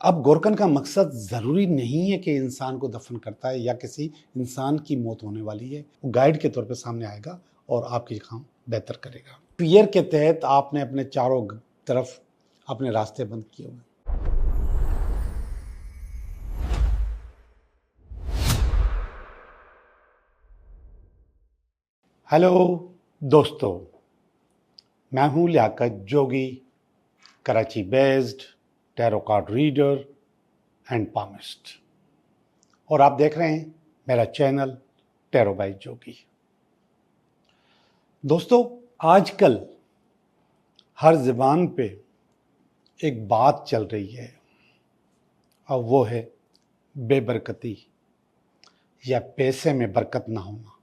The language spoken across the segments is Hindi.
अब गोरकन का मकसद ज़रूरी नहीं है कि इंसान को दफन करता है या किसी इंसान की मौत होने वाली है। वो गाइड के तौर पे सामने आएगा और आपकी काम बेहतर करेगा। फियर के तहत आपने अपने चारों तरफ अपने रास्ते बंद किए हुए। हेलो दोस्तों, मैं हूँ Liaquat Jogi, Karachi based tarot card reader and palmist, और आप देख रहे हैं मेरा चैनल टैरो बाय जोगी। दोस्तों, आजकल हर ज़बान पे एक बात चल रही है और वो है बेबरकती या पैसे में बरकत ना होना,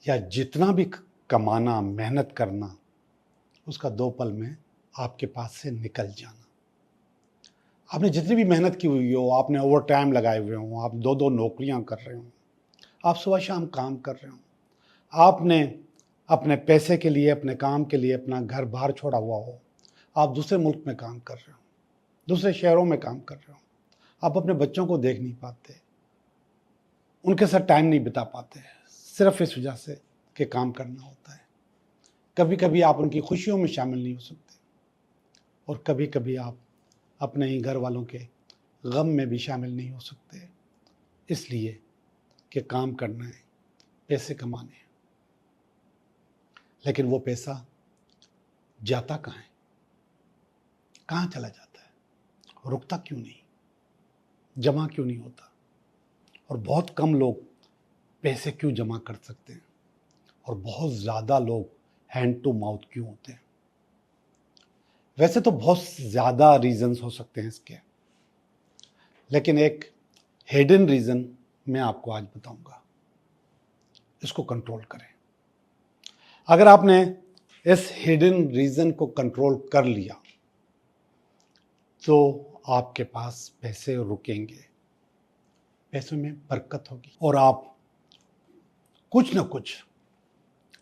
या जितना भी कमाना, मेहनत करना, उसका 2 पल में आपके पास से निकल जाना। आपने जितनी भी मेहनत की हुई हो, आपने ओवर टाइम लगाए हुए हो, आप 2-2 नौकरियां कर रहे हो, आप सुबह शाम काम कर रहे हो, आपने अपने पैसे के लिए, अपने काम के लिए अपना घर बाहर छोड़ा हुआ हो, आप दूसरे मुल्क में काम कर रहे हो, दूसरे शहरों में काम कर रहे हो, आप अपने बच्चों को देख नहीं पाते, उनके साथ टाइम नहीं बिता पाते, सिर्फ इस वजह से कि काम करना होता है। कभी कभी आप उनकी खुशियों में शामिल नहीं हो सकते, और कभी कभी आप अपने ही घर वालों के गम में भी शामिल नहीं हो सकते, इसलिए कि काम करना है, पैसे कमाने हैं। लेकिन वो पैसा जाता कहाँ है, कहाँ चला जाता है, रुकता क्यों नहीं, जमा क्यों नहीं होता, और बहुत कम लोग पैसे क्यों जमा कर सकते हैं, और बहुत ज़्यादा लोग हैंड टू माउथ क्यों होते हैं। वैसे तो बहुत ज़्यादा रीजंस हो सकते हैं इसके, लेकिन एक हिडन रीज़न मैं आपको आज बताऊंगा। इसको कंट्रोल करें। अगर आपने इस हिडन रीज़न को कंट्रोल कर लिया तो आपके पास पैसे रुकेंगे, पैसों में बरकत होगी, और आप कुछ ना कुछ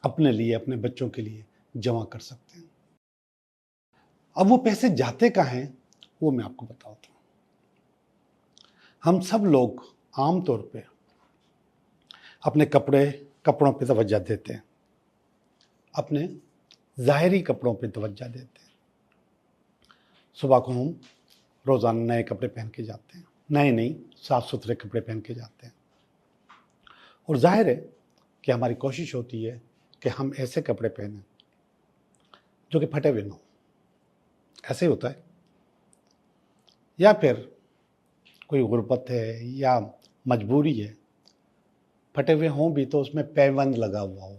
अपने लिए, अपने बच्चों के लिए जमा कर सकते हैं। अब वो पैसे जाते कहाँ हैं वो मैं आपको बताता हूँ। हम सब लोग आम तौर पे अपने कपड़ों पे तवज्जो देते हैं, अपने ज़ाहिरी कपड़ों पे तवज्जो देते हैं। सुबह को हम रोज़ाना नए कपड़े पहन के जाते हैं, नए नहीं, साफ़ सुथरे कपड़े पहन के जाते हैं, और जाहिर है कि हमारी कोशिश होती है कि हम ऐसे कपड़े पहने जो कि फटे हुए ना हो। ऐसे ही होता है। या फिर कोई गुर्बत है या मजबूरी है, फटे हुए हों भी तो उसमें पैबंद लगा हुआ हो,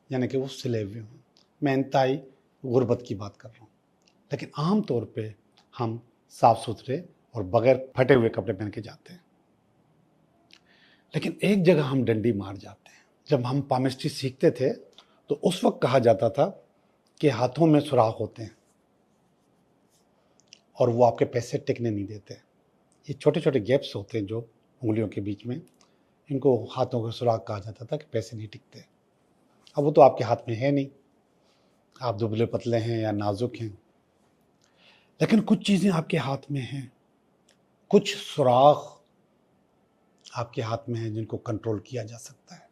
यानी कि वो सिले हुए हों। मैं इंतहाई गुर्बत की बात कर रहा हूँ। लेकिन आम तौर पे हम साफ़ सुथरे और बगैर फटे हुए कपड़े पहन के जाते हैं। लेकिन एक जगह हम डंडी मार जाते हैं। जब हम पामिस्ट्री सीखते थे तो उस वक्त कहा जाता था कि हाथों में सुराख होते हैं और वो आपके पैसे टिकने नहीं देते। ये छोटे छोटे गैप्स होते हैं जो उंगलियों के बीच में, इनको हाथों का सुराख कहा जाता था कि पैसे नहीं टिकते। अब वो तो आपके हाथ में है नहीं, आप दुबले पतले हैं या नाजुक हैं, लेकिन कुछ चीज़ें आपके हाथ में हैं, कुछ सुराख आपके हाथ में हैं जिनको कंट्रोल किया जा सकता है,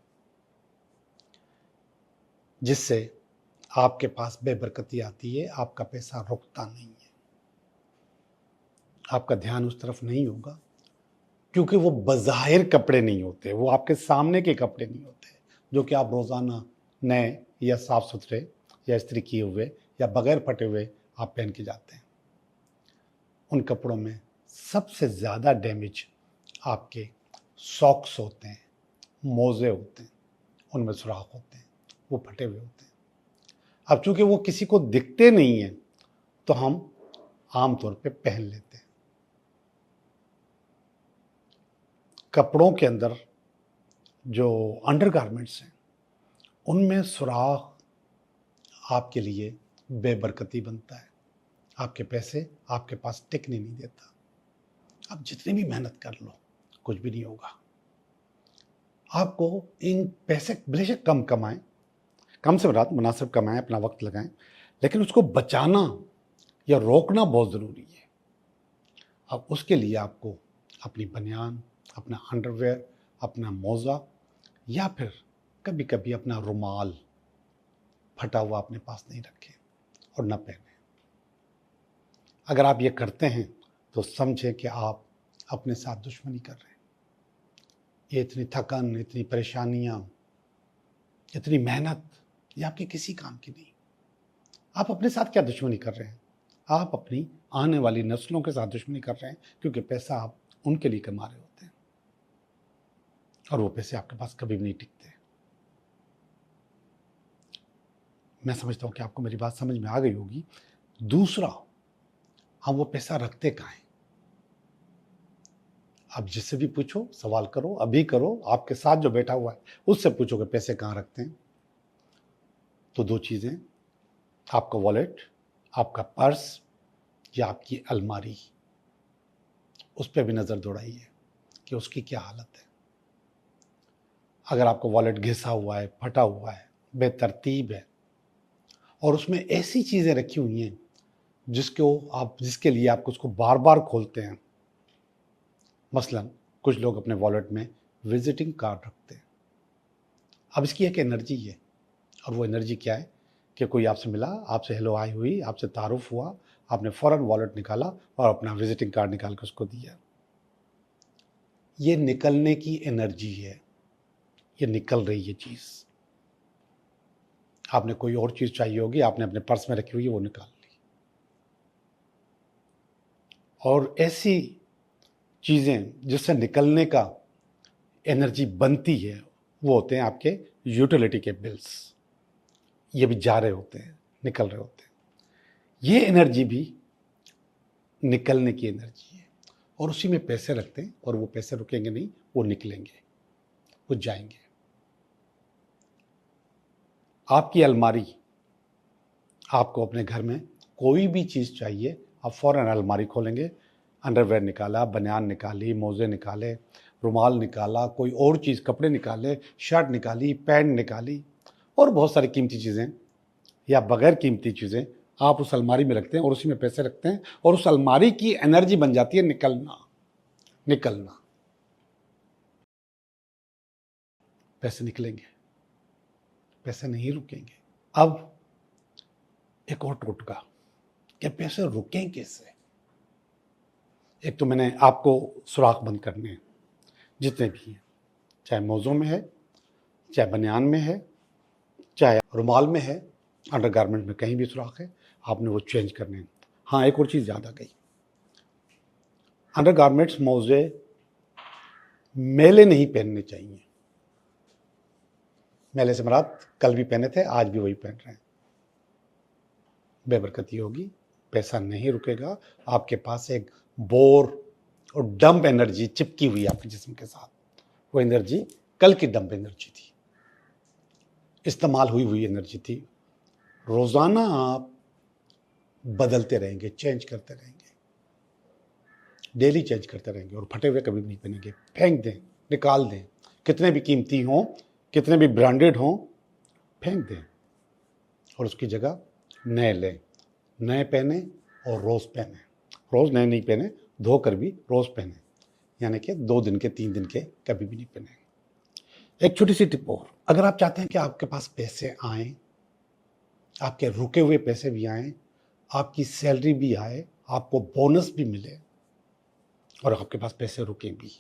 जिससे आपके पास बेबरकती आती है, आपका पैसा रुकता नहीं है, आपका ध्यान उस तरफ नहीं होगा, क्योंकि वो बज़ाहिर कपड़े नहीं होते, वो आपके सामने के कपड़े नहीं होते जो कि आप रोज़ाना नए या साफ़ सुथरे या इस्त्री किए हुए या बगैर फटे हुए आप पहन के जाते हैं। उन कपड़ों में सबसे ज़्यादा डैमेज आपके सॉक्स होते हैं, मोज़े होते हैं, उनमें सुराख होते हैं, वो फटे हुए होते हैं। अब चूंकि वो किसी को दिखते नहीं हैं तो हम आम तौर पे पहन लेते हैं। कपड़ों के अंदर जो अंडरगारमेंट्स हैं उनमें सुराख आपके लिए बेबरकती बनता है, आपके पैसे आपके पास टिकने नहीं देता। आप जितनी भी मेहनत कर लो कुछ भी नहीं होगा। आपको इन पैसे बेशक कम कमाएं, कम से मुनासिब कमाएं, अपना वक्त लगाएं, लेकिन उसको बचाना या रोकना बहुत ज़रूरी है। अब उसके लिए आपको अपनी बनियान, अपना अंडरवेयर, अपना मोज़ा या फिर कभी कभी अपना रुमाल फटा हुआ अपने पास नहीं रखें और न पहने। अगर आप ये करते हैं तो समझें कि आप अपने साथ दुश्मनी कर रहे हैं। ये इतनी थकन, इतनी परेशानियां, इतनी मेहनत, ये आपके किसी काम की नहीं। आप अपने साथ क्या दुश्मनी कर रहे हैं? आप अपनी आने वाली नस्लों के साथ दुश्मनी कर रहे हैं, क्योंकि पैसा आप उनके लिए कमा रहे होते हैं और वो पैसे आपके पास कभी भी नहीं टिकते। मैं समझता हूं कि आपको मेरी बात समझ में आ गई होगी। दूसरा, हम वो पैसा रखते कहाँ हैं? आप जिससे भी पूछो, सवाल करो, अभी करो, आपके साथ जो बैठा हुआ है उससे पूछो कि पैसे कहाँ रखते हैं। तो दो चीजें, आपका वॉलेट, आपका पर्स या आपकी अलमारी, उस पर भी नजर दौड़ाइए कि उसकी क्या हालत है। अगर आपका वॉलेट घिसा हुआ है, फटा हुआ है, बेतरतीब है और उसमें ऐसी चीजें रखी हुई हैं जिसके लिए आप उसको बार बार खोलते हैं। मसलन कुछ लोग अपने वॉलेट में विजिटिंग कार्ड रखते हैं। अब इसकी एक एनर्जी है, और वो एनर्जी क्या है कि कोई आपसे मिला, आपसे हेलो हाय हुई, आपसे तारुफ हुआ, आपने फौरन वॉलेट निकाला और अपना विजिटिंग कार्ड निकाल कर उसको दिया। ये निकलने की एनर्जी है, ये निकल रही है चीज। आपने कोई और चीज चाहिए होगी, आपने अपने पर्स में रखी हुई है, वो निकाल ली। और ऐसी चीजें जिससे निकलने का एनर्जी बनती है, वो होते हैं आपके यूटिलिटी के बिल्स। ये भी जा रहे होते हैं, निकल रहे होते हैं। ये एनर्जी भी निकलने की एनर्जी है, और उसी में पैसे रखते हैं, और वो पैसे रुकेंगे नहीं, वो निकलेंगे, वो जाएंगे। आपकी अलमारी, आपको अपने घर में कोई भी चीज चाहिए, आप फौरन अलमारी खोलेंगे, अंडरवेयर निकाला, बनियान निकाली, मोजे निकाले, रुमाल निकाला, कोई और चीज, कपड़े निकाले, शर्ट निकाली, पैंट निकाली, और बहुत सारी कीमती चीजें या बगैर कीमती चीजें आप उस अलमारी में रखते हैं और उसी में पैसे रखते हैं, और उस अलमारी की एनर्जी बन जाती है निकलना। निकलना, पैसे निकलेंगे, पैसे नहीं रुकेंगे। अब एक और टोटका कि पैसे रुकें कैसे। एक तो मैंने आपको सुराख बंद करने हैं, जितने भी हैं, चाहे मोज़ों में है, चाहे बनियान में है, चाहे रुमाल में है, अंडरगारमेंट में कहीं भी सुराख है, आपने वो चेंज करने हैं। हाँ, एक और चीज़ याद आ गई, अंडरगारमेंट्स, मोज़े मैले नहीं पहनने चाहिए। मैले से मुराद कल भी पहने थे, आज भी वही पहन रहे हैं। बेबरकती होगी, पैसा नहीं रुकेगा, आपके पास एक बोर और डंप एनर्जी चिपकी हुई है आपके जिस्म के साथ। वो एनर्जी कल की डंप एनर्जी थी, इस्तेमाल हुई हुई एनर्जी थी। रोजाना आप बदलते रहेंगे, चेंज करते रहेंगे, डेली चेंज करते रहेंगे, और फटे हुए कभी नहीं पहनेंगे। फेंक दें, निकाल दें, कितने भी कीमती हों, कितने भी ब्रांडेड हों, फेंक दें, और उसकी जगह नए लें। नए पहने और रोज पहने, रोज नए नहीं पहने, धोकर भी रोज पहने, यानी कि 2 दिन के, 3 दिन के कभी भी नहीं पहने। एक छोटी सी टिप और, अगर आप चाहते हैं कि आपके पास पैसे आए, आपके रुके हुए पैसे भी आए, आपकी सैलरी भी आए, आपको बोनस भी मिले, और आपके पास पैसे रुके भी,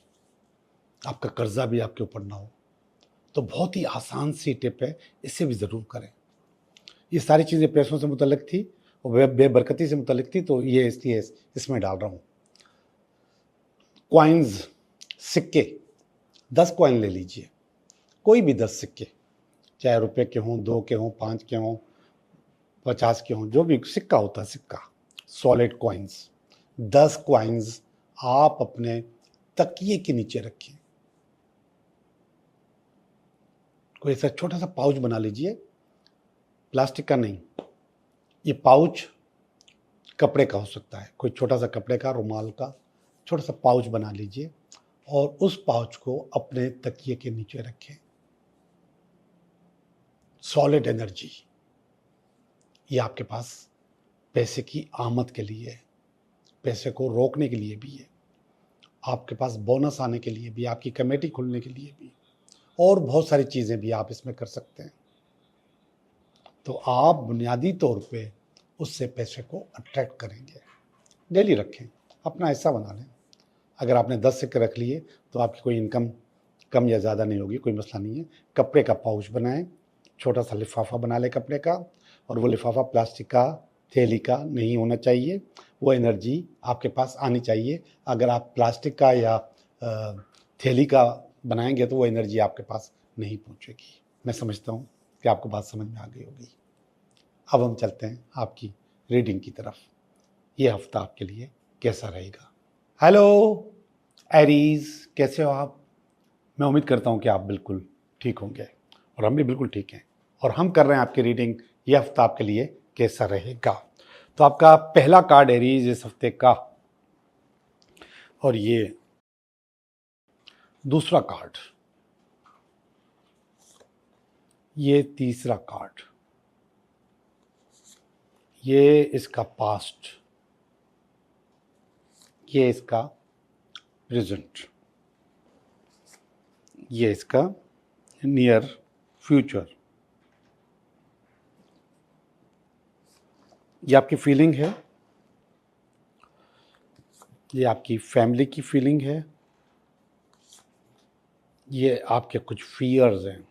आपका कर्जा भी आपके ऊपर ना हो, तो बहुत ही आसान सी टिप है, इसे भी जरूर करें। ये सारी चीजें पैसों से मुतल्लिक थी और बेबरकती से मुतल्लिक थी, तो ये इसलिए इसमें डाल रहा हूं। कॉइन्स, सिक्के, 10 कॉइन ले लीजिए, कोई भी 10 सिक्के, चाहे रुपए के हों, 2 के हों, 5 के हों, 50 के हों, जो भी सिक्का होता है, सिक्का, सॉलिड कॉइन्स, 10 कॉइन्स आप अपने तकिए के नीचे रखें। कोई ऐसा छोटा सा पाउच बना लीजिए, प्लास्टिक का नहीं, ये पाउच कपड़े का हो सकता है, कोई छोटा सा कपड़े का, रुमाल का छोटा सा पाउच बना लीजिए, और उस पाउच को अपने तकिए के नीचे रखें। सॉलिड एनर्जी, ये आपके पास पैसे की आमद के लिए है, पैसे को रोकने के लिए भी है। आपके पास बोनस आने के लिए भी, आपकी कमेटी खुलने के लिए भी, और बहुत सारी चीज़ें भी आप इसमें कर सकते हैं। तो आप बुनियादी तौर पे उससे पैसे को अट्रैक्ट करेंगे। डेली रखें, अपना हिस्सा बना लें। अगर आपने 10 सिक्के रख लिए तो आपकी कोई इनकम कम या ज़्यादा नहीं होगी, कोई मसला नहीं है। कपड़े का पाउच बनाएं, छोटा सा लिफाफा बना लें कपड़े का, और वो लिफाफा प्लास्टिक का, थैली का नहीं होना चाहिए। वो एनर्जी आपके पास आनी चाहिए। अगर आप प्लास्टिक का या थैली का बनाएंगे तो वो एनर्जी आपके पास नहीं पहुंचेगी। मैं समझता हूँ कि आपको बात समझ में आ गई होगी। अब हम चलते हैं आपकी रीडिंग की तरफ। ये हफ्ता आपके लिए कैसा रहेगा? हेलो एरीज, कैसे हो आप? मैं उम्मीद करता हूँ कि आप बिल्कुल ठीक होंगे, और हम भी बिल्कुल ठीक हैं। और हम कर रहे हैं आपकी रीडिंग, ये हफ्ता आपके लिए कैसा रहेगा। तो आपका पहला कार्ड एरीज इस हफ्ते का, और ये दूसरा कार्ड, ये तीसरा कार्ड, ये इसका पास्ट, ये इसका प्रेजेंट, ये इसका नियर फ्यूचर। ये आपकी फीलिंग है, ये आपकी फैमिली की फीलिंग है, ये आपके कुछ फियर्स हैं,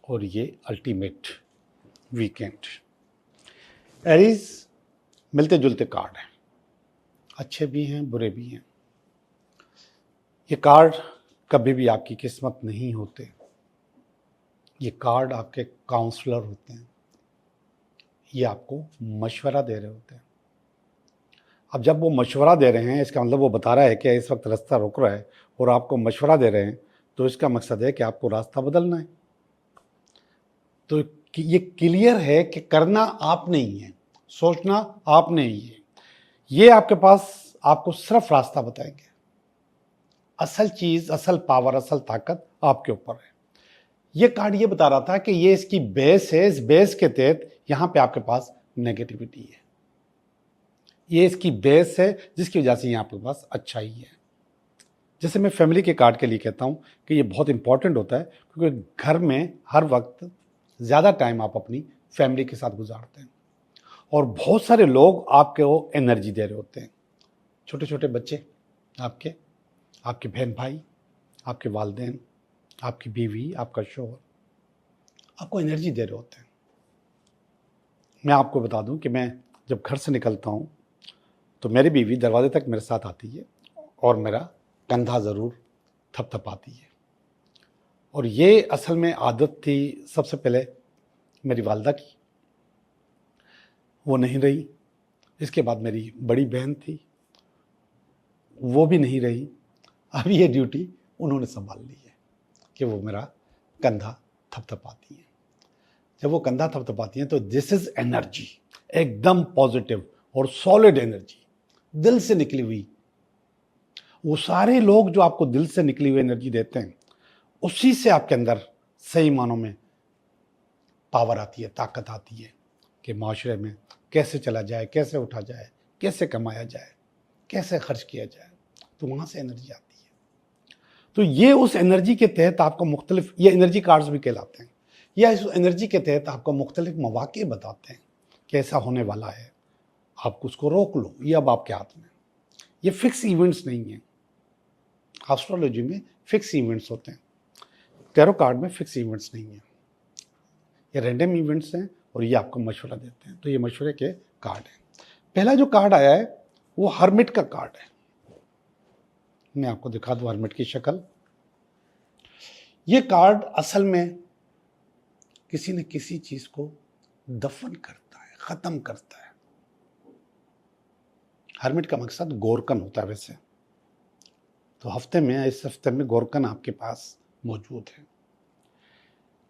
और ये अल्टीमेट वीकेंड। एरीज मिलते जुलते कार्ड हैं, अच्छे भी हैं बुरे भी हैं। ये कार्ड कभी भी आपकी किस्मत नहीं होते, ये कार्ड आपके काउंसलर होते हैं। ये आपको मशवरा दे रहे होते हैं। अब जब वो मशवरा दे रहे हैं, इसका मतलब वो बता रहा है कि इस वक्त रास्ता रुक रहा है और आपको मशवरा दे रहे हैं, तो इसका मकसद है कि आपको रास्ता बदलना है। तो ये क्लियर है कि करना आपने ही है, सोचना आपने ही है। ये आपके पास आपको सिर्फ रास्ता बताएंगे। असल चीज, असल पावर, असल ताकत आपके ऊपर है। ये कार्ड ये बता रहा था कि ये इसकी बेस है, इस बेस के तहत यहां पे आपके पास नेगेटिविटी है। ये इसकी बेस है जिसकी वजह से यहां आपके पास अच्छाई है। जैसे मैं फैमिली के कार्ड के लिए कहता हूं कि ये बहुत इंपॉर्टेंट होता है, क्योंकि घर में हर वक्त ज़्यादा टाइम आप अपनी फैमिली के साथ गुजारते हैं, और बहुत सारे लोग आपके वो एनर्जी दे रहे होते हैं। छोटे छोटे बच्चे आपके, आपके बहन भाई, आपके वालिदैन, आपकी बीवी, आपका शौहर आपको एनर्जी दे रहे होते हैं। मैं आपको बता दूं कि मैं जब घर से निकलता हूं तो मेरी बीवी दरवाजे तक मेरे साथ आती है, और मेरा कंधा ज़रूर थपथपाती है। और ये असल में आदत थी सबसे पहले मेरी वालदा की, वो नहीं रही। इसके बाद मेरी बड़ी बहन थी, वो भी नहीं रही। अब ये ड्यूटी उन्होंने संभाल ली है कि वो मेरा कंधा थपथपाती है। जब वो कंधा थपथपाती हैं तो दिस इज एनर्जी, एकदम पॉजिटिव और सॉलिड एनर्जी, दिल से निकली हुई। वो सारे लोग जो आपको दिल से निकली हुई एनर्जी देते हैं, उसी से आपके अंदर सही मानों में पावर आती है, ताकत आती है कि माशरे में कैसे चला जाए, कैसे उठा जाए, कैसे कमाया जाए, कैसे खर्च किया जाए। तो वहाँ से एनर्जी आती है। तो ये उस एनर्जी के तहत आपको मुख्तलिफ, ये एनर्जी कार्ड्स भी कहलाते हैं, या इस एनर्जी के तहत आपको मुख्तलिफ मौके बताते हैं कि ऐसा होने वाला है, आप उसको रोक लो, ये अब आपके हाथ में। ये फिक्स इवेंट्स नहीं है। एस्ट्रोलॉजी में फिक्स इवेंट्स होते हैं, टैरो कार्ड में फिक्स इवेंट्स नहीं है। ये रैंडम इवेंट्स हैं, और ये आपको मशवरा देते हैं। तो ये मशवरे के कार्ड हैं। पहला जो कार्ड आया है वो हर्मिट का कार्ड है। मैं आपको दिखा दूं हर्मिट की शक्ल। ये कार्ड असल में किसी न किसी चीज को दफन करता है, खत्म करता है। हर्मिट का मकसद गोरकन होता है वैसे तो। हफ्ते में, इस हफ्ते में गोरकन आपके पास मौजूद है।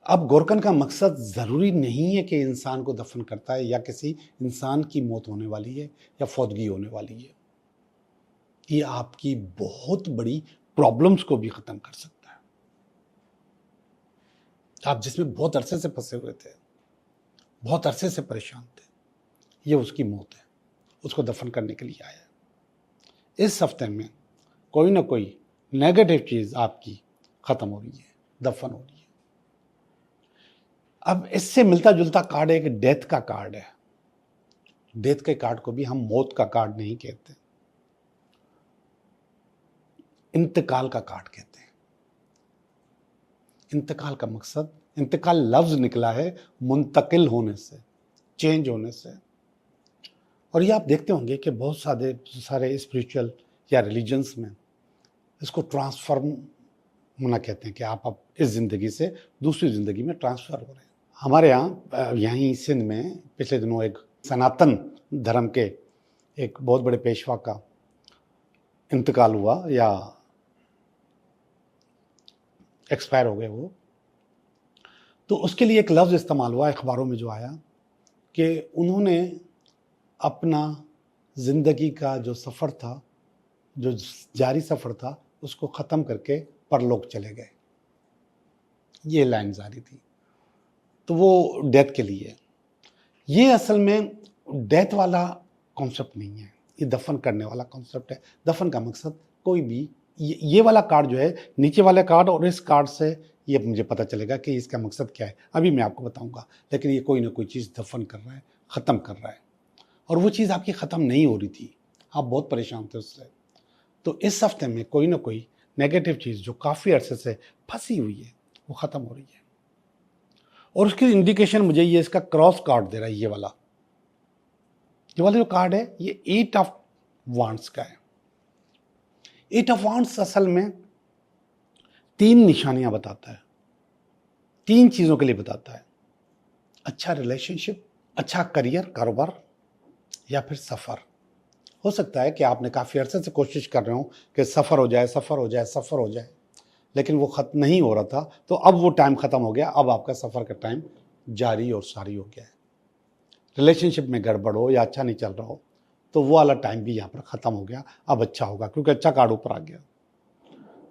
अब गोरकन का मकसद ज़रूरी नहीं है कि इंसान को दफन करता है, या किसी इंसान की मौत होने वाली है या फौतगी होने वाली है। ये आपकी बहुत बड़ी प्रॉब्लम्स को भी ख़त्म कर सकता है। आप जिसमें बहुत अरसे से फंसे हुए थे, बहुत अरसे से परेशान थे, ये उसकी मौत है, उसको दफन करने के लिए आया है। इस हफ्ते में कोई ना कोई नेगेटिव चीज़ आपकी ख़त्म हो रही है, दफन हो रही है। अब इससे मिलता जुलता कार्ड एक डेथ का कार्ड है। डेथ के कार्ड को भी हम मौत का कार्ड नहीं कहते, इंतकाल का कार्ड कहते हैं। इंतकाल का मकसद, इंतकाल लफ्ज निकला है मुंतकिल होने से, चेंज होने से। और ये आप देखते होंगे कि बहुत सारे स्पिरिचुअल या रिलीजन्स में इसको ट्रांसफॉर्म होना कहते हैं कि आप अब इस ज़िंदगी से दूसरी ज़िंदगी में ट्रांसफ़र हो रहे हैं। हमारे यहाँ यहीं सिंध में पिछले दिनों एक सनातन धर्म के एक बहुत बड़े पेशवा का इंतकाल हुआ या एक्सपायर हो गए वो। तो उसके लिए एक लफ्ज़ इस्तेमाल हुआ अखबारों में जो आया कि उन्होंने अपना ज़िंदगी का जो सफ़र था, जो जारी सफ़र था, उसको ख़त्म करके परलोक चले गए। ये लाइन जारी थी। तो वो डेथ के लिए, ये असल में डेथ वाला कॉन्सेप्ट नहीं है, ये दफन करने वाला कॉन्सेप्ट है। दफन का मकसद कोई भी ये वाला कार्ड जो है, नीचे वाले कार्ड और इस कार्ड से ये मुझे पता चलेगा कि इसका मकसद क्या है, अभी मैं आपको बताऊंगा। लेकिन ये कोई ना कोई चीज़ दफन कर रहा है, ख़त्म कर रहा है, और वो चीज़ आपकी ख़त्म नहीं हो रही थी, आप बहुत परेशान थे उससे। तो इस हफ्ते में कोई ना कोई नेगेटिव चीज़ जो काफ़ी अरसे से फंसी हुई है वो ख़त्म हो रही है। और उसकी इंडिकेशन मुझे ये इसका क्रॉस कार्ड दे रहा है। ये वाला जो कार्ड है ये 8 ऑफ वांड्स का है। 8 ऑफ वांड्स असल में 3 निशानियां बताता है, 3 चीज़ों के लिए बताता है। अच्छा रिलेशनशिप, अच्छा करियर, कारोबार, या फिर सफ़र। हो सकता है कि आपने काफ़ी अरसे से कोशिश कर रहे हो कि सफ़र हो जाए, सफ़र हो जाए, सफ़र हो जाए, लेकिन वो ख़त्म नहीं हो रहा था। तो अब वो टाइम ख़त्म हो गया, अब आपका सफ़र का टाइम जारी और सारी हो गया है। रिलेशनशिप में गड़बड़ हो या अच्छा नहीं चल रहा हो तो वो वाला टाइम भी यहाँ पर ख़त्म हो गया, अब अच्छा होगा क्योंकि अच्छा कार्ड ऊपर आ गया।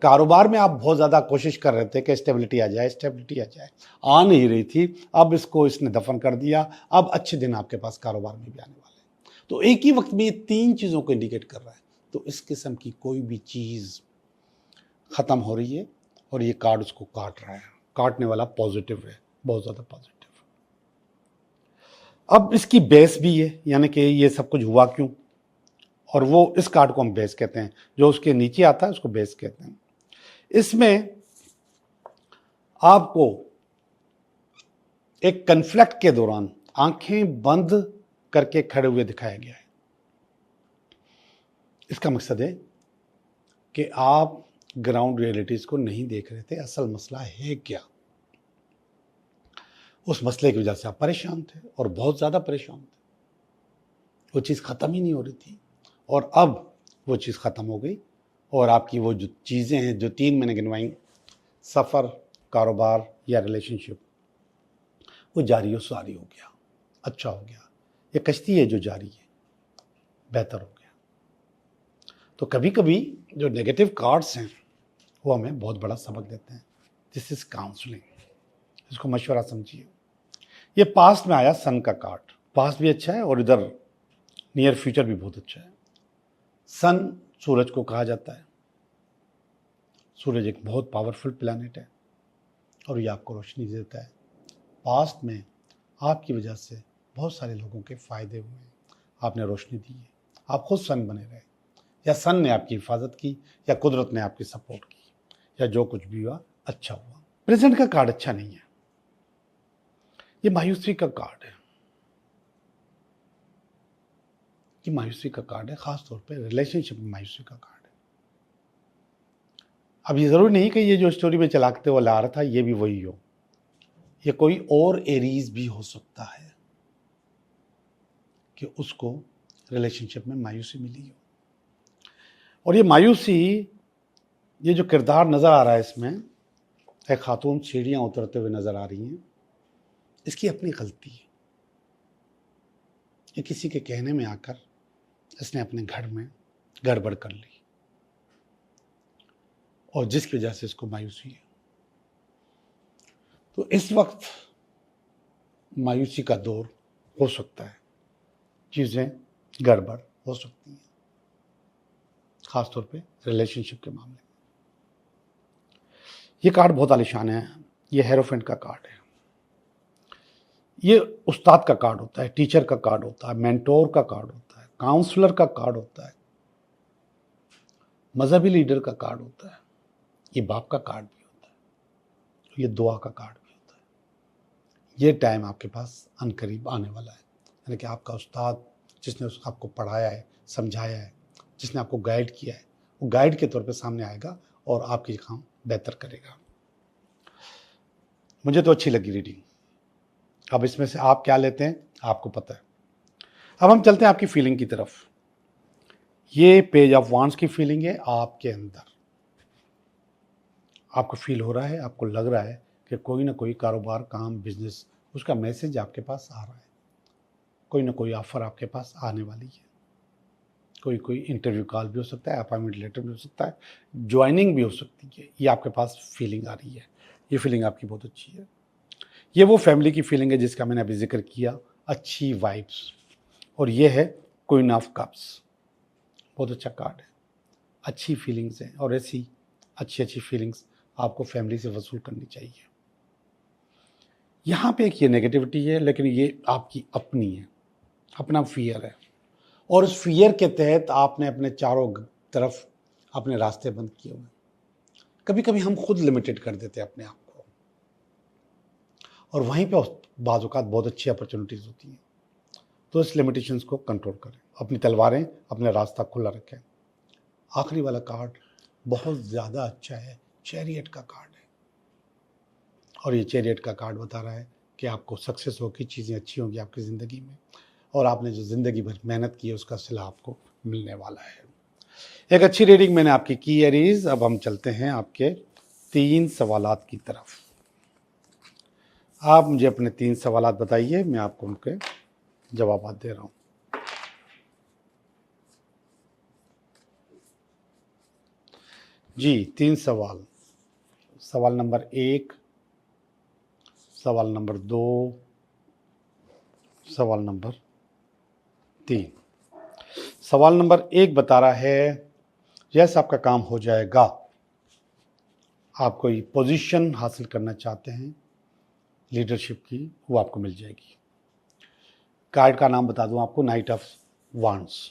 कारोबार में आप बहुत ज़्यादा कोशिश कर रहे थे कि स्टेबिलिटी आ जाए, स्टेबिलिटी आ जाए, आ नहीं रही थी, अब इसको इसने दफन कर दिया। अब अच्छे दिन आपके पास कारोबार में भी आने वाले हैं। तो एक ही वक्त में ये 3 चीज़ों को इंडिकेट कर रहा है। तो इस किस्म की कोई भी चीज़ ख़त्म हो रही है और ये कार्ड उसको काट रहा है। काटने वाला पॉजिटिव है, बहुत ज़्यादा पॉजिटिव। अब इसकी बेस भी है, यानी कि ये सब कुछ हुआ क्यों, और वो इस कार्ड को हम बेस कहते हैं, जो उसके नीचे आता है उसको बेस कहते हैं। इसमें आपको एक कन्फ्लिक्ट के दौरान आंखें बंद करके खड़े हुए दिखाया गया है। इसका मकसद है कि आप ग्राउंड रियलिटीज को नहीं देख रहे थे, असल मसला है क्या। उस मसले की वजह से आप परेशान थे और बहुत ज़्यादा परेशान थे, वो चीज़ ख़त्म ही नहीं हो रही थी, और अब वो चीज़ ख़त्म हो गई। और आपकी वो जो चीज़ें हैं जो 3 मैंने गिनवाई, सफ़र, कारोबार या रिलेशनशिप, वो जारी और सारी हो गया, अच्छा हो गया। ये कश्ती है जो जारी है, बेहतर हो गया। तो कभी कभी जो नेगेटिव कार्ड्स हैं वो हमें बहुत बड़ा सबक देते हैं। दिस इज काउंसलिंग, इसको मशवरा समझिए। ये पास्ट में आया सन का कार्ड, पास्ट भी अच्छा है और इधर नियर फ्यूचर भी बहुत अच्छा है। सन सूरज को कहा जाता है, सूरज एक बहुत पावरफुल प्लैनेट है और ये आपको रोशनी देता है। पास्ट में आपकी वजह से बहुत सारे लोगों के फ़ायदे हुए हैं, आपने रोशनी दी है, आप खुद सन बने रहे, या सन ने आपकी हिफाजत की, या कुदरत ने आपकी सपोर्ट की, या जो कुछ भी हुआ अच्छा हुआ। प्रेजेंट का कार्ड अच्छा नहीं है, ये मायूसी का कार्ड है, ये मायूसी का कार्ड है, खास तौर पे रिलेशनशिप में मायूसी का कार्ड है। अब ये ज़रूरी नहीं कि ये जो स्टोरी में चलाते हुए ला रहा था ये भी वही हो, ये कोई और एरीज भी हो सकता है कि उसको रिलेशनशिप में मायूसी मिली हो। और ये मायूसी, ये जो किरदार नज़र आ रहा है इसमें, एक खातून सीढ़ियाँ उतरते हुए नज़र आ रही हैं, इसकी अपनी गलती है। ये किसी के कहने में आकर इसने अपने घर में गड़बड़ कर ली और जिसकी वजह से इसको मायूसी है। तो इस वक्त मायूसी का दौर हो सकता है, चीज़ें गड़बड़ हो सकती हैं। खासतौर पे रिलेशनशिप के मामले में। ये कार्ड बहुत आलिशान है। ये हेरोफेंट का कार्ड है। ये उस्ताद का कार्ड होता है, टीचर का कार्ड होता है, मेंटोर का कार्ड होता है, काउंसलर का कार्ड होता है, मजहबी लीडर का कार्ड होता है, ये बाप का कार्ड भी होता है, ये दुआ का कार्ड भी होता है। ये टाइम आपके पास अनकरीब आने वाला है, यानी कि आपका उस्ताद जिसने आपको पढ़ाया है, समझाया है, जिसने आपको गाइड किया है, वो गाइड के तौर पे सामने आएगा और आपकी काम बेहतर करेगा। मुझे तो अच्छी लगी रीडिंग। अब इसमें से आप क्या लेते हैं आपको पता है। अब हम चलते हैं आपकी फीलिंग की तरफ। ये पेज ऑफ वांड्स की फीलिंग है आपके अंदर। आपको फील हो रहा है, आपको लग रहा है कि कोई ना कोई कारोबार, काम, बिजनेस, उसका मैसेज आपके पास आ रहा है। कोई ना कोई ऑफर आपके पास आने वाली है। कोई इंटरव्यू कॉल भी हो सकता है, अपॉइंटमेंट लेटर भी हो सकता है, ज्वाइनिंग भी हो सकती है। ये आपके पास फीलिंग आ रही है। ये फीलिंग आपकी बहुत अच्छी है। ये वो फैमिली की फीलिंग है जिसका मैंने अभी जिक्र किया, अच्छी वाइब्स। और ये है क्वीन ऑफ कप्स, बहुत अच्छा कार्ड है। अच्छी फीलिंग्स हैं और ऐसी अच्छी फीलिंग्स आपको फैमिली से वसूल करनी चाहिए। यहाँ पे एक ये नेगेटिविटी है, लेकिन ये आपकी अपनी है, अपना फियर है। और उस फियर के तहत आपने अपने चारों तरफ अपने रास्ते बंद किए हुए। कभी कभी हम खुद लिमिटेड कर देते हैं अपने आप को, और वहीं पे बाज़ औक़ात बहुत अच्छी अपॉर्चुनिटीज़ होती हैं। तो इस लिमिटेशंस को कंट्रोल करें, अपनी तलवारें, अपना रास्ता खुला रखें। आखिरी वाला कार्ड बहुत ज़्यादा अच्छा है, चैरियट का कार्ड है। और ये चैरियट का कार्ड बता रहा है कि आपको सक्सेस होगी, चीज़ें अच्छी होंगी आपकी ज़िंदगी में, और आपने जो ज़िंदगी भर मेहनत की है उसका सिला आपको मिलने वाला है। एक अच्छी रीडिंग मैंने आपकी की एरीज। अब हम चलते हैं आपके 3 सवालात की तरफ। आप मुझे अपने 3 सवालात बताइए, मैं आपको उनके जवाब दे रहा हूँ। जी, 3 सवाल। सवाल नंबर 1, सवाल नंबर 2, सवाल नंबर 3। सवाल नंबर 1 बता रहा है, यस आपका काम हो जाएगा। आप कोई पोजीशन हासिल करना चाहते हैं लीडरशिप की, वो आपको मिल जाएगी। कार्ड का नाम बता दूं आपको, नाइट ऑफ वांड्स।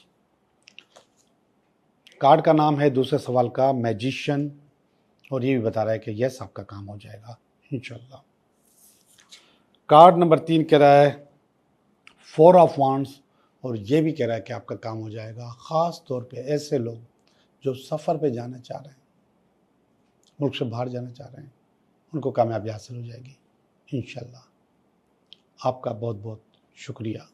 कार्ड का नाम है दूसरे सवाल का मैजिशियन, और ये भी बता रहा है कि यस आपका काम हो जाएगा इंशाल्लाह। कार्ड नंबर 3 कह रहा है 4 ऑफ वांड्स, और ये भी कह रहा है कि आपका काम हो जाएगा। ख़ास तौर पे ऐसे लोग जो सफ़र पे जाना चाह रहे हैं, मुल्क से बाहर जाना चाह रहे हैं, उनको कामयाबी हासिल हो जाएगी इंशाल्लाह। आपका बहुत बहुत शुक्रिया।